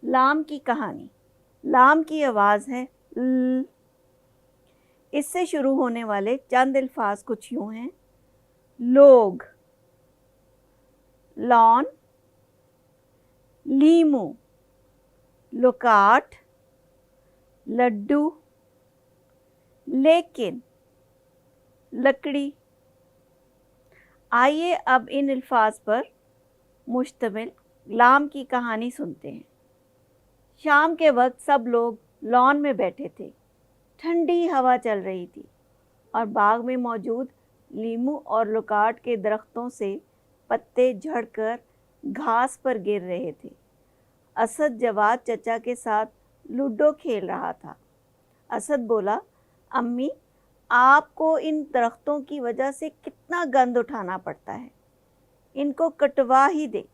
लाम की कहानी। लाम की आवाज़ है ल। इससे शुरू होने वाले चंद अल्फाज कुछ यूँ हैं: लोग, लॉन, लीमू, लोकाट, लड्डू, लेकिन, लकड़ी। आइए अब इन अल्फाज पर मुश्तमिल लाम की कहानी सुनते हैं। शाम के वक्त सब लोग लॉन में बैठे थे। ठंडी हवा चल रही थी और बाग में मौजूद लीमू और लोकाट के दरख्तों से पत्ते झड़कर घास पर गिर रहे थे। असद जवाद चचा के साथ लूडो खेल रहा था। असद बोला, अम्मी, आपको इन दरख्तों की वजह से कितना गंद उठाना पड़ता है, इनको कटवा ही दे।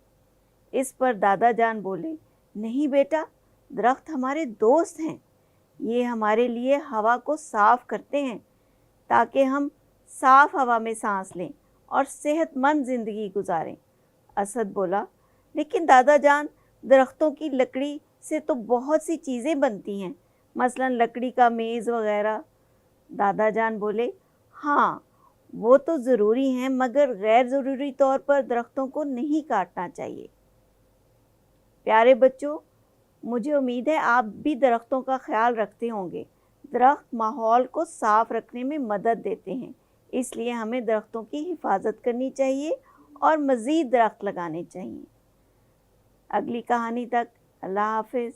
इस पर दादा जान बोले, नहीं बेटा, दरख्त हमारे दोस्त हैं, ये हमारे लिए हवा को साफ़ करते हैं ताकि हम साफ़ हवा में सांस लें और सेहतमंद ज़िंदगी गुजारें। असद बोला, लेकिन दादा जान, दरख्तों की लकड़ी से तो बहुत सी चीज़ें बनती हैं, मसलन लकड़ी का मेज़ वगैरह। दादा जान बोले, हाँ, वो तो ज़रूरी हैं, मगर गैर ज़रूरी तौर पर दरख्तों को नहीं काटना चाहिए। प्यारे बच्चों, मुझे उम्मीद है आप भी दरख्तों का ख्याल रखते होंगे। दरख्त माहौल को साफ़ रखने में मदद देते हैं, इसलिए हमें दरख्तों की हिफाजत करनी चाहिए और मज़ीद दरख्त लगाने चाहिए। अगली कहानी तक अल्लाह हाफ़िज़।